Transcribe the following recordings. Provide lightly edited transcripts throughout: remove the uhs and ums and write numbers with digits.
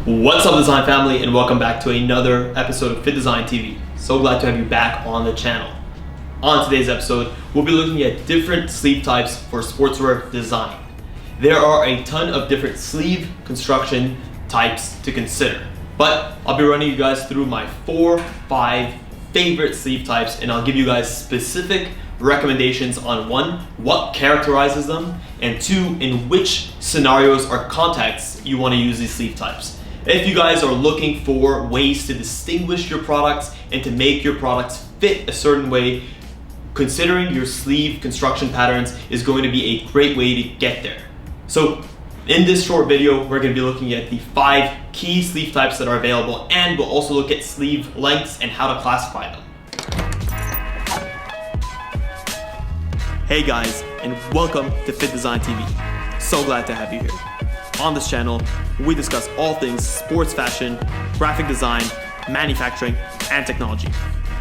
What's up, design family, and welcome back to another episode of Fittdesign TV. So glad to have you back on the channel. On today's episode, we'll be looking at different sleeve types for sportswear design. There are a ton of different sleeve construction types to consider, but I'll be running you guys through my 4-5 favorite sleeve types, and I'll give you guys specific recommendations on one, what characterizes them, and two, in which scenarios or contexts you want to use these sleeve types. If you guys are looking for ways to distinguish your products and to make your products fit a certain way, considering your sleeve construction patterns is going to be a great way to get there. So in this short video, we're going to be looking at the 5 key sleeve types that are available, and we'll also look at sleeve lengths and how to classify them. Hey guys, and welcome to Fittdesign TV. So glad to have you here. On this channel, we discuss all things sports fashion, graphic design, manufacturing, and technology.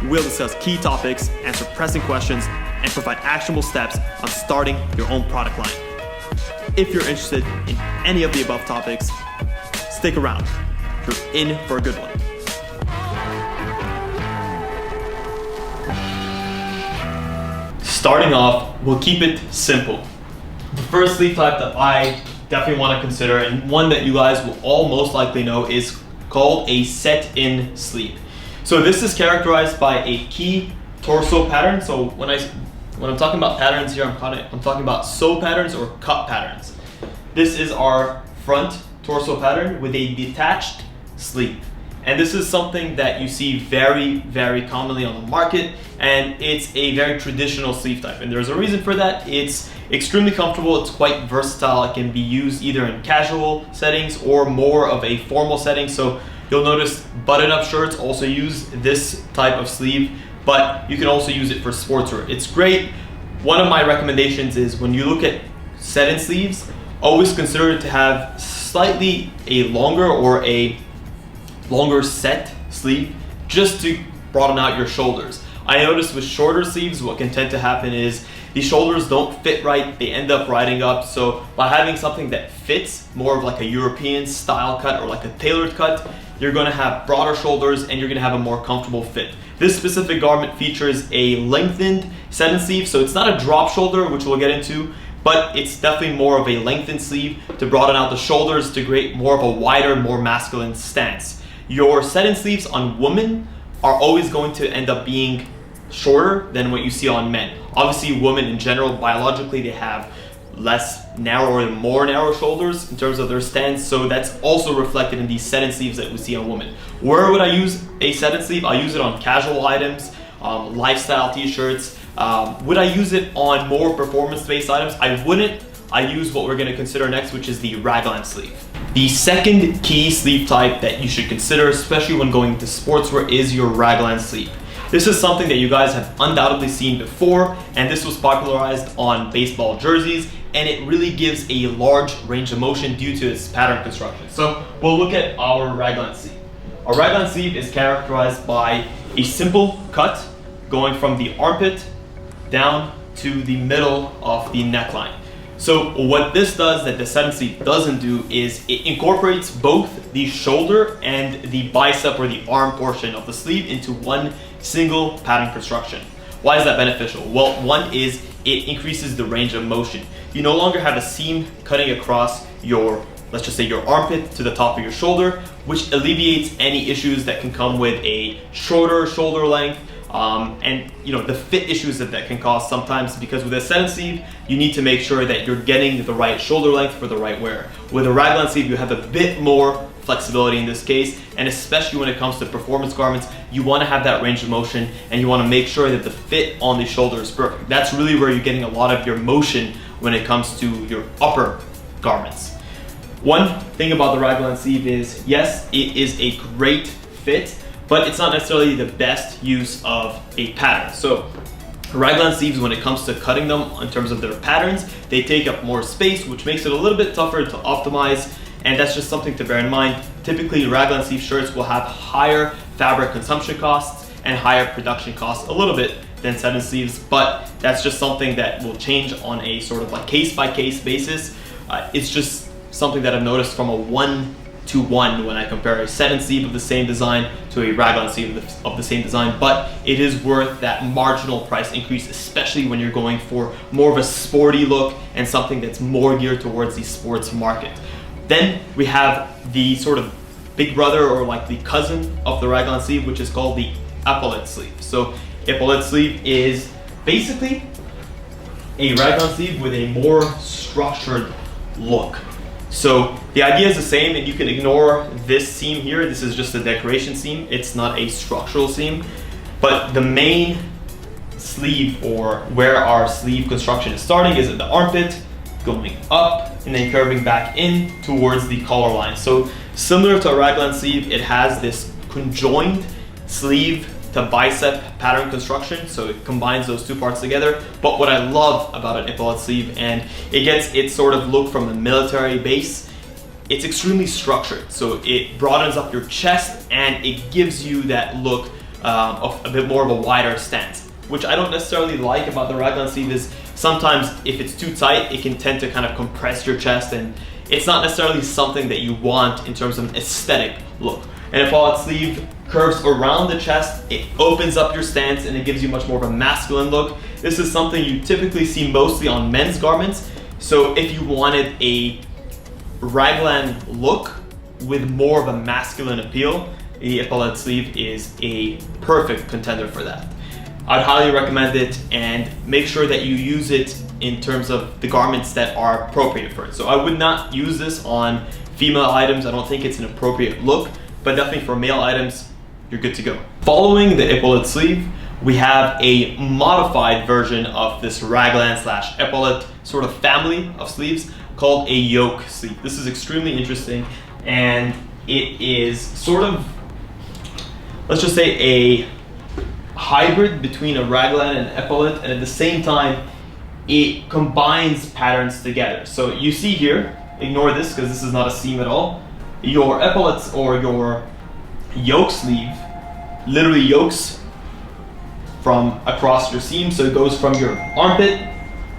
We'll discuss key topics, answer pressing questions, and provide actionable steps on starting your own product line. If you're interested in any of the above topics, stick around. You're in for a good one. Starting off, we'll keep it simple. The first sleeve type that I definitely want to consider, and one that you guys will all most likely know, is called a set-in sleeve. So this is characterized by a key torso pattern. So when I'm talking about patterns here, I'm talking about sew patterns or cut patterns. This is our front torso pattern with a detached sleeve. And this is something that you see very, very commonly on the market, and it's a very traditional sleeve type. And there's a reason for that. It's extremely comfortable, it's quite versatile. It can be used either in casual settings or more of a formal setting. So you'll notice button-up shirts also use this type of sleeve, but you can also use it for sportswear. It's great. One of my recommendations is when you look at set-in sleeves, always consider it to have slightly a longer or a longer set sleeve just to broaden out your shoulders. I noticed with shorter sleeves, what can tend to happen is the shoulders don't fit right, they end up riding up. So by having something that fits more of like a European style cut or like a tailored cut, you're going to have broader shoulders and you're going to have a more comfortable fit. This specific garment features a lengthened set-in sleeve, so it's not a drop shoulder, which we'll get into, but it's definitely more of a lengthened sleeve to broaden out the shoulders to create more of a wider, more masculine stance. Your set-in sleeves on women are always going to end up being shorter than what you see on men. Obviously, women in general, biologically, they have less narrow or more narrow shoulders in terms of their stance, so that's also reflected in these set-in sleeves that we see on women. Where would I use a set-in sleeve? I use it on casual items, lifestyle t-shirts. Would I use it on more performance-based items? I wouldn't. I use what we're going to consider next, which is the Raglan Sleeve. The second key sleeve type that you should consider, especially when going to sportswear, is your Raglan Sleeve. This is something that you guys have undoubtedly seen before, and this was popularized on baseball jerseys, and it really gives a large range of motion due to its pattern construction. So we'll look at our Raglan Sleeve. Our Raglan Sleeve is characterized by a simple cut going from the armpit down to the middle of the neckline. So what this does that the set-in sleeve doesn't do is it incorporates both the shoulder and the bicep or the arm portion of the sleeve into one single pattern construction. Why is that beneficial? Well, one is it increases the range of motion. You no longer have a seam cutting across your, let's just say, your armpit to the top of your shoulder, which alleviates any issues that can come with a shorter shoulder length, and the fit issues that can cause sometimes, because with a set-in sleeve, you need to make sure that you're getting the right shoulder length for the right wear. With a Raglan sleeve, you have a bit more flexibility in this case, and especially when it comes to performance garments, you want to have that range of motion and you want to make sure that the fit on the shoulder is perfect. That's really where you're getting a lot of your motion when it comes to your upper garments. One thing about the Raglan sleeve is, yes, it is a great fit, but it's not necessarily the best use of a pattern. So Raglan sleeves, when it comes to cutting them in terms of their patterns, they take up more space, which makes it a little bit tougher to optimize, and that's just something to bear in mind. Typically, Raglan sleeve shirts will have higher fabric consumption costs and higher production costs, a little bit, than set-in sleeves, but that's just something that will change on a sort of like case-by-case basis. It's just something that I've noticed from a one to one when I compare a set-in sleeve of the same design to a raglan sleeve of the same design, but it is worth that marginal price increase, especially when you're going for more of a sporty look and something that's more geared towards the sports market. Then we have the sort of big brother, or like the cousin of the raglan sleeve, which is called the epaulette sleeve. So epaulette sleeve is basically a raglan sleeve with a more structured look. So the idea is the same, and you can ignore this seam here. This is just a decoration seam. It's not a structural seam. But the main sleeve, or where our sleeve construction is starting, is at the armpit, going up and then curving back in towards the collar line. So similar to a raglan sleeve, it has this conjoined sleeve to bicep pattern construction, so it combines those two parts together. But what I love about an epaulette sleeve, and it gets its sort of look from a military base, it's extremely structured. So it broadens up your chest and it gives you that look of a bit more of a wider stance, which I don't necessarily like about the raglan sleeve. Is sometimes if it's too tight, it can tend to kind of compress your chest, and it's not necessarily something that you want in terms of an aesthetic look. An epaulette sleeve curves around the chest, it opens up your stance, and it gives you much more of a masculine look. This is something you typically see mostly on men's garments. So if you wanted a raglan look with more of a masculine appeal, the epaulette sleeve is a perfect contender for that. I'd highly recommend it, and make sure that you use it in terms of the garments that are appropriate for it. So I would not use this on female items. I don't think it's an appropriate look, but definitely for male items, you're good to go. Following the epaulette sleeve, we have a modified version of this raglan / epaulette sort of family of sleeves called a yoke sleeve. This is extremely interesting, and it is sort of, let's just say, a hybrid between a raglan and epaulette, and at the same time it combines patterns together. So you see here, ignore this because this is not a seam at all, your epaulettes or your yoke sleeve literally yokes from across your seam. So it goes from your armpit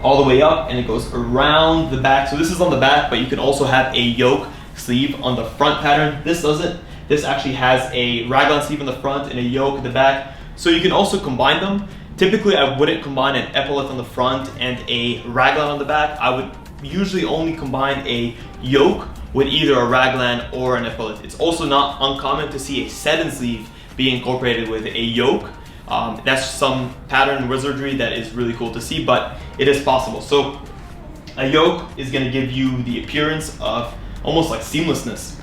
all the way up, and it goes around the back. So this is on the back, but you can also have a yoke sleeve on the front pattern. This doesn't. This actually has a raglan sleeve in the front and a yoke in the back. So you can also combine them. Typically, I wouldn't combine an epaulette on the front and a raglan on the back. I would usually only combine a yoke with either a raglan or an epaulette. It's also not uncommon to see a set-in sleeve be incorporated with a yoke. That's some pattern wizardry that is really cool to see, but it is possible. So a yoke is going to give you the appearance of almost like seamlessness.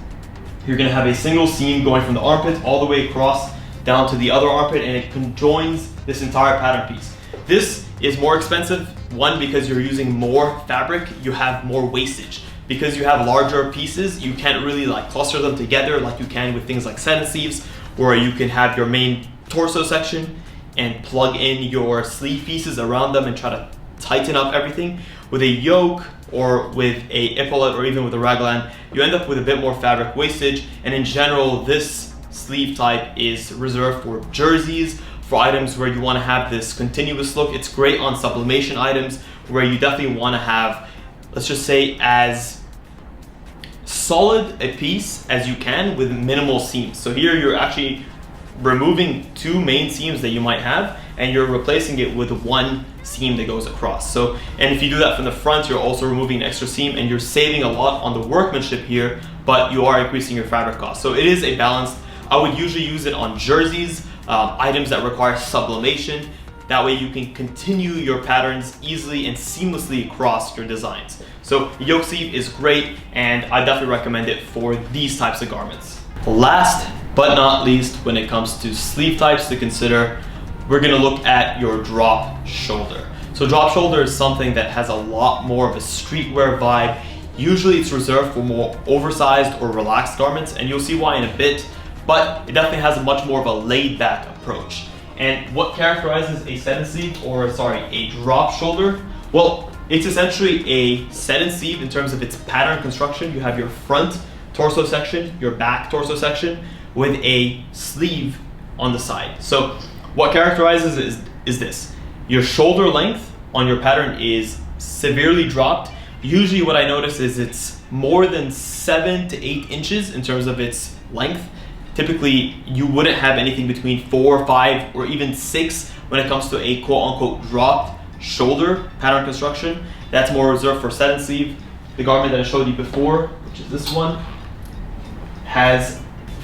You're going to have a single seam going from the armpit all the way across down to the other armpit, and it conjoins this entire pattern piece. This is more expensive, one, because you're using more fabric, you have more wastage. Because you have larger pieces, you can't really like cluster them together like you can with things like set-in sleeves, where you can have your main torso section and plug in your sleeve pieces around them and try to tighten up everything. With a yoke or with a epaulette or even with a raglan, you end up with a bit more fabric wastage, and in general this sleeve type is reserved for jerseys, for items where you want to have this continuous look. It's great on sublimation items where you definitely want to have, let's just say, as solid a piece as you can with minimal seams. So here you're actually removing two main seams that you might have, and you're replacing it with one seam that goes across. So, and if you do that from the front, you're also removing an extra seam, and you're saving a lot on the workmanship here, but you are increasing your fabric cost. So it is a balance. I would usually use it on jerseys, items that require sublimation. That way you can continue your patterns easily and seamlessly across your designs. So yoke sleeve is great, and I definitely recommend it for these types of garments. Last but not least, when it comes to sleeve types to consider, we're gonna look at your drop shoulder. So drop shoulder is something that has a lot more of a streetwear vibe. Usually it's reserved for more oversized or relaxed garments, and you'll see why in a bit, but it definitely has much more of a laid back approach. And what characterizes a set-in sleeve, or sorry, a drop shoulder? Well, it's essentially a set-in sleeve in terms of its pattern construction. You have your front torso section, your back torso section, with a sleeve on the side. So what characterizes is this. Your shoulder length on your pattern is severely dropped, Usually what I notice is it's more than 7 to 8 inches in terms of its length. Typically, you wouldn't have anything between 4, 5, or even 6 when it comes to a quote-unquote dropped shoulder pattern construction. That's more reserved for set and sleeve. The garment that I showed you before, which is this one, has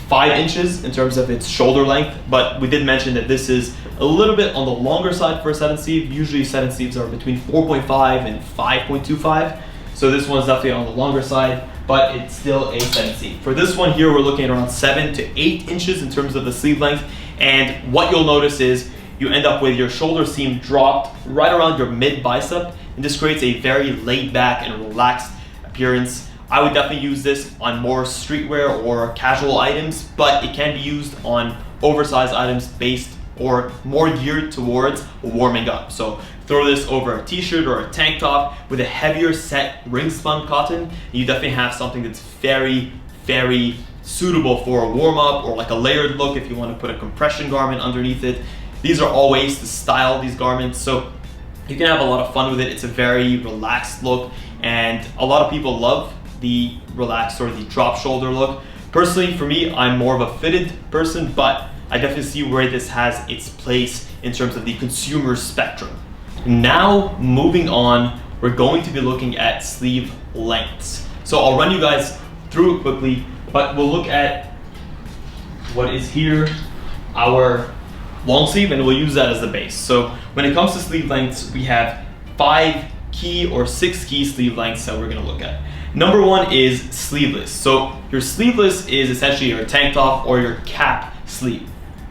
5 inches in terms of its shoulder length, but we did mention that this is a little bit on the longer side for a set and sleeve. Usually set and sleeves are between 4.5 and 5.25, so this one's definitely on the longer side, but it's still a set and sleeve. For this one here, we're looking at around 7 to 8 inches in terms of the sleeve length, and what you'll notice is you end up with your shoulder seam dropped right around your mid bicep, and this creates a very laid back and relaxed appearance. I would definitely use this on more streetwear or casual items, but it can be used on oversized items based or more geared towards warming up. So throw this over a t-shirt or a tank top with a heavier set ring spun cotton, and you definitely have something that's very, very suitable for a warm up or like a layered look if you want to put a compression garment underneath it. These are all ways to style these garments, so you can have a lot of fun with it. It's a very relaxed look, and a lot of people love the relaxed or the drop shoulder look. Personally, for me, I'm more of a fitted person, but I definitely see where this has its place in terms of the consumer spectrum. Now, moving on, we're going to be looking at sleeve lengths. So I'll run you guys through it quickly, but we'll look at what is here, our long sleeve, and we'll use that as the base. So when it comes to sleeve lengths, we have 5 key or 6 key sleeve lengths that we're gonna look at. Number 1 is sleeveless. So your sleeveless is essentially your tank top or your cap sleeve.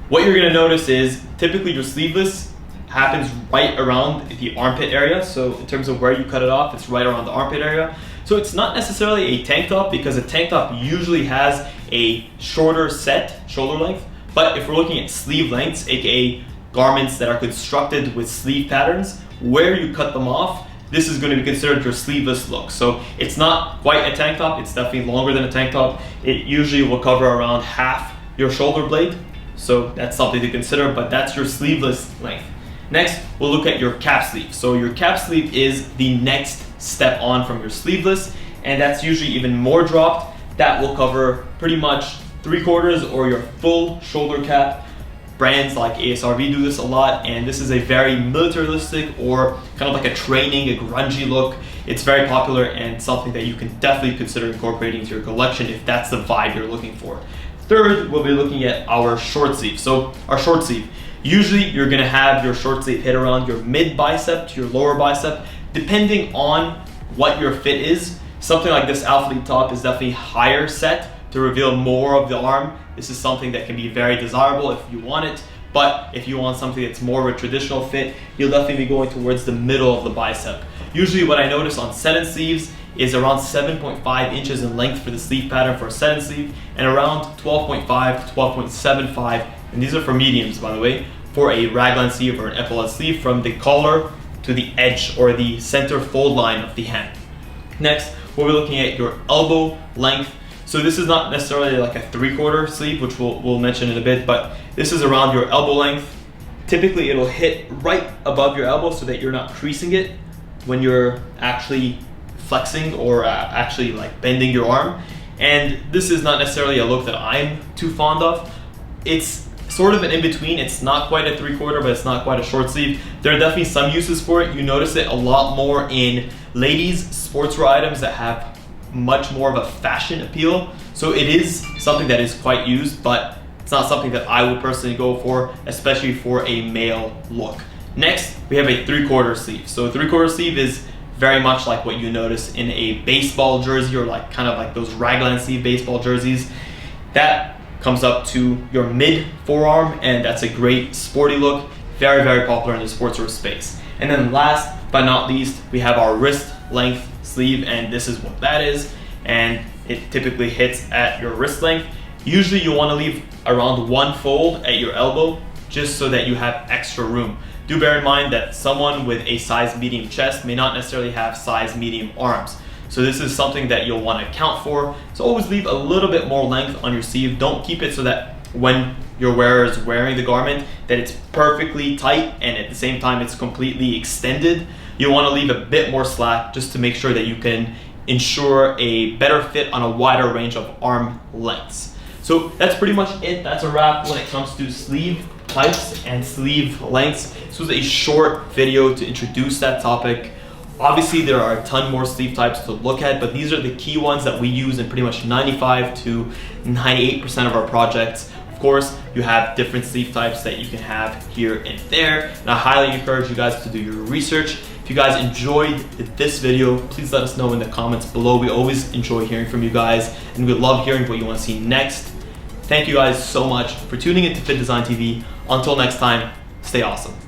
What you're gonna notice is typically your sleeveless happens right around the armpit area. So in terms of where you cut it off, it's right around the armpit area. So it's not necessarily a tank top, because a tank top usually has a shorter set shoulder length. But if we're looking at sleeve lengths, aka garments that are constructed with sleeve patterns, where you cut them off, this is going to be considered your sleeveless look. So it's not quite a tank top, it's definitely longer than a tank top. It usually will cover around half your shoulder blade, so that's something to consider, but that's your sleeveless length. Next, we'll look at your cap sleeve. So your cap sleeve is the next step on from your sleeveless, and that's usually even more dropped. That will cover pretty much 3/4 or your full shoulder cap. Brands like ASRV do this a lot, and this is a very militaristic or kind of like a training, a grungy look. It's very popular and something that you can definitely consider incorporating into your collection if that's the vibe you're looking for. Third, we'll be looking at our short sleeve. So our short sleeve, usually you're gonna have your short sleeve hit around your mid bicep to your lower bicep, depending on what your fit is. Something like this athlete top is definitely higher set to reveal more of the arm. This is something that can be very desirable if you want it, but if you want something that's more of a traditional fit, you'll definitely be going towards the middle of the bicep. Usually what I notice on set and sleeves is around 7.5 inches in length for the sleeve pattern for a set and sleeve, and around 12.5 to 12.75, and these are for mediums by the way, for a raglan sleeve or an epaulette sleeve from the collar to the edge or the center fold line of the hand. Next, we'll be looking at your elbow length. So this is not necessarily like a 3/4 sleeve, which we'll mention in a bit, but this is around your elbow length. Typically it'll hit right above your elbow so that you're not creasing it when you're actually flexing or actually like bending your arm. And this is not necessarily a look that I'm too fond of. It's sort of an in-between. It's not quite a 3/4, but it's not quite a short sleeve. There are definitely some uses for it. You notice it a lot more in ladies' sportswear items that have much more of a fashion appeal. So it is something that is quite used, but it's not something that I would personally go for, especially for a male look. Next, we have a 3/4 sleeve. So a 3/4 sleeve is very much like what you notice in a baseball jersey, or like kind of like those Raglan Sleeve baseball jerseys. That comes up to your mid forearm, and that's a great sporty look. Very, very popular in the sportswear space. And then last but not least, we have our wrist length sleeve, and this is what that is, and it typically hits at your wrist length. Usually you want to leave around 1 fold at your elbow just so that you have extra room. Do bear in mind that someone with a size medium chest may not necessarily have size medium arms, so this is something that you'll want to account for. So always leave a little bit more length on your sleeve. Don't keep it so that when your wearer is wearing the garment that it's perfectly tight and at the same time it's completely extended. you want to leave a bit more slack just to make sure that you can ensure a better fit on a wider range of arm lengths. So that's pretty much it. That's a wrap when it comes to sleeve types and sleeve lengths. This was a short video to introduce that topic. Obviously, there are a ton more sleeve types to look at, but these are the key ones that we use in pretty much 95 to 98% of our projects. Of course, you have different sleeve types that you can have here and there, and I highly encourage you guys to do your research. If you guys enjoyed this video, please let us know in the comments below. We always enjoy hearing from you guys, and we love hearing what you want to see next. Thank you guys so much for tuning into Fittdesign TV. Until next time, stay awesome.